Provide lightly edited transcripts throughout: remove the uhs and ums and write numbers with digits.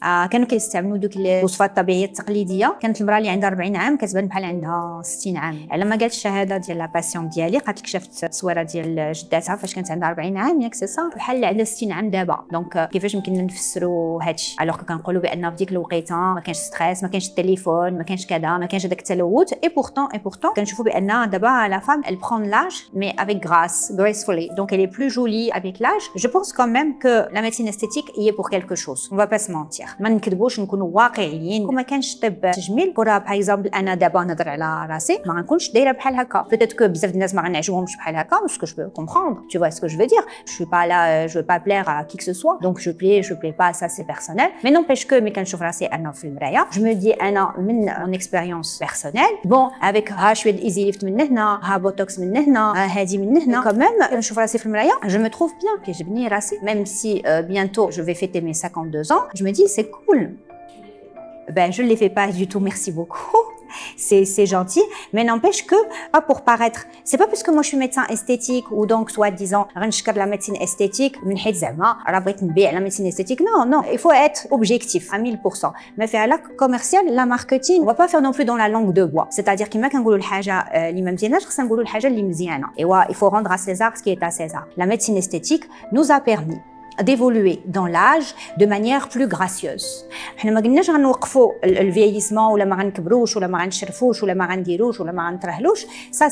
كانوا كيستعملوا دوك الوصفات الطبيعيه التقليديه. كانت المراه اللي عندها 40 عام كتبان بحال عندها 60 عام. لما قالت الشهاده ديال لا باسيون ديالي قالت لك شافت التصويره ديال جداتها فاش كانت عندها 40 عام ياك سي صا بحال عندها 60 عام دابا. دونك كيفاش يمكن نفسروا هادشي الوغ كنقولوا بان في ديك الوقيته ما كانش ستريس، ما كانش التليفون، ما كانش كذا، ما كانش هذاك التلوث. اي بورتون كنشوفوا بان دابا لا فام elle prend l'âge mais avec gracefully, donc elle est plus jolie avec l'âge. Je pense quand même que la médecine esthétique y est pour quelque chose, on va pas se mentir. ما نكذبوش نكونوا واقعيين. وما كانش طب تجميل كره باغ اكزومبل انا دابا نهضر على راسي ما غنكونش دايره بحال هكا. peut-être que بزاف الناس ما غنعجبهمش بحال هكا parce que je peux comprendre, tu vois ce que je veux dire. Je suis pas là, je veux pas plaire à qui que ce soit, donc je plais pas, ça c'est personnel. mais n'empêche que ملي كنشوف راسي انا في المرايه je me dis انا من mon expérience personnelle bon avec ها شويه الايزي ليفت من هنا، ها بوتوكس من هنا، ها هادي من هنا، quand même كنشوف راسي في المرايه je me trouve bien كيعجبني راسي. même si bientôt je vais fêter mes 52 ans, je me dis c'est cool. Ben je ne les fais pas du tout, merci beaucoup. C'est gentil, mais n'empêche que pas pour paraître. C'est pas parce que moi je suis médecin esthétique ou donc soi-disant غنشكر la médecine esthétique من حيت زعما راه بغيت نبيع la médecine esthétique. Non, il faut être objectif à 1000%. mais faire la commercial, la marketing, on va pas faire non plus dans la langue de bois. c'est-à-dire كما كنقولوا الحاجه اللي ما مزياناش خصنا نقولوا الحاجه اللي مزيانه. il faut rendre à César ce qui est à César. La médecine esthétique nous a permis d'évoluer dans l'âge de manière plus gracieuse. حنا ما قلناش غنوقفوا الفييسمون ولا ما غنكبروش ولا ما غنشرفوش ولا ما غنديروش ولا ما غنترهلوش. ça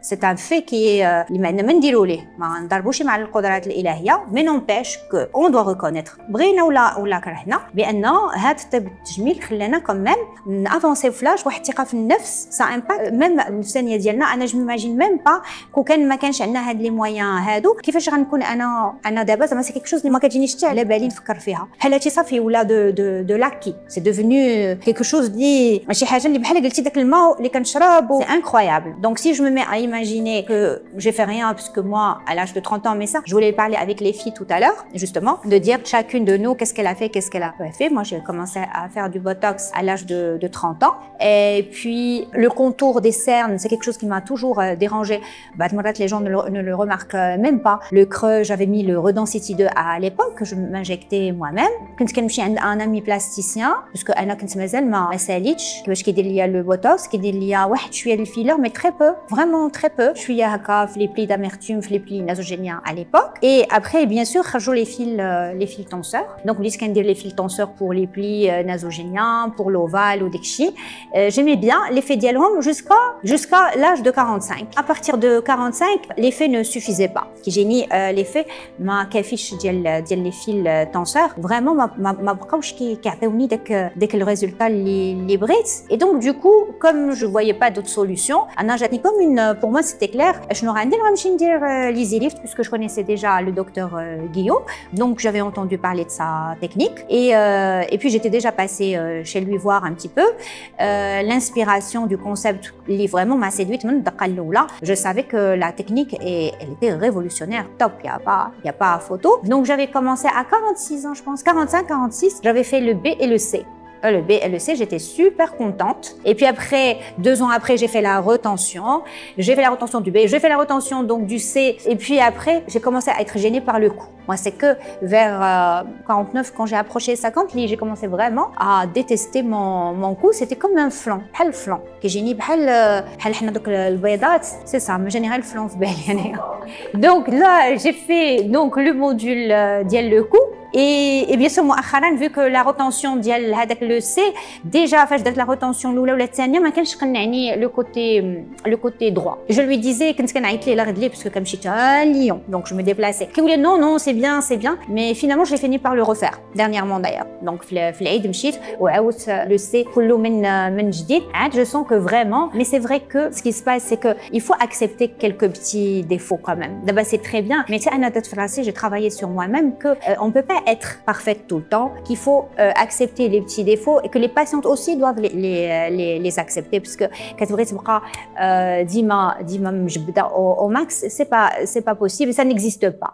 c'est un fait qui اللي ما نديروا ليه ما نضربوش مع القدرات الالهيه. mais n'empêche que on doit reconnaître بغينا ولا كرهنا بان هذا الطب التجميل خلانا كمان نافونسي فلاش واحد الثقه في النفس. ça impact même النفسانيه ديالنا. انا جو ميماجين ميم با كون كان ما كانش عندنا هاد لي مويان هادو كيفاش غنكون انا دابا زعما سي كيك شوز اللي ما كتجينيش حتى على بالي نفكر فيها. بحال هادشي صافي ولا دو لاكي سي devenu quelque chose اللي ماشي حاجه اللي بحال قلتي داك الماء اللي كنشرب. c'est incroyable. donc si je me mets à imaginer que j'ai fait rien parce que moi à l'âge de 30 ans, mais ça je voulais parler avec les filles tout à l'heure justement de dire chacune de nous qu'est-ce qu'elle a fait, qu'est-ce qu'elle a pas fait. moi j'ai commencé à faire du botox à l'âge de 30 ans et puis le contour des cernes c'est quelque chose qui m'a toujours dérangé. les gens ne le remarquent même pas. le creux, j'avais mis le Redensity 2 à l'époque que je m'injectais moi-même. كنت كنمشي عند un ami plasticien parce que انا كنت مازال ما ساليتش كيفاش كيدير ليا لو بوتوكس. كيدير ليا واحد شويه الفيلر mais très peu, vraiment très peu. شويه هكا في لي بلي d'amertume في لي بلي nasogéniens à l'époque. et après bien sûr خرجوا les fils tenseurs. donc بديت كندير les fils tenseurs pour les plis nasogéniens pour l'ovale ou داكشي. j'aimais bien l'effet ديالهم jusqu'à l'âge de 45. à partir de 45 l'effet ne suffisait pas. كيجيني l'effet ما كافيش ديال les fils tenseurs. vraiment ما بقاوش كيعطيوني داك le résultat اللي بغيت. et donc du coup comme je voyais pas d'autre solution انا جاتني comme une pour moi c'était clair شنو غندير غنمشي ندير l'easy lift puisque je connaissais déjà le docteur Guillaume. donc j'avais entendu parler de sa technique et puis j'étais déjà passée chez lui voir un petit peu. l'inspiration du concept اللي vraiment m'a séduite من الدقه الاولى. je savais que la technique elle était révolutionnaire, top, il y a pas photo. donc j'avais commencé à 46 ans je pense, 45-46. j'avais fait le B et le C. Le B et le C, j'étais super contente. Et puis après, 2 ans après, j'ai fait la retention. J'ai fait la retention du B, j'ai fait la retention donc du C. Et puis après, j'ai commencé à être gênée par le cou. Moi, c'est que vers 49, quand j'ai approché 50, j'ai commencé vraiment à détester mon cou. C'était comme un flanc, بحال flanc. كيجيني بحال حنا دوك البيضات. C'est ça, me générait le flanc في بالي يعني. donc là, j'ai fait donc le module ديال le cou. et bien sûr مؤخرا vu que la retention ديال هذاك لو سي déjà فاش درت لا روتونسيون الاولى ولا الثانيه ما كانش قنعني لو كوتي droit. je lui disais كنت كنعيط ليه لا غد ليه باسكو كنمشي حتى ليون donc je me déplaçais. كيقول لي non c'est bien mais finalement j'ai fini par le refaire dernièrement d'ailleurs. donc في العيد مشيت وعاودت لو سي كله من جديد. عاد je sens que vraiment mais c'est vrai que ce qui se passe c'est que il faut accepter quelques petits défauts quand même. d'abord c'est très bien mais انا درت في راسي j'ai travaillé sur moi-même que on peut pas être parfaite tout le temps, qu'il faut accepter les petits défauts et que les patientes aussi doivent les accepter parce que كتبغي تبقى ديما مجبده au max, c'est pas possible, ça n'existe pas.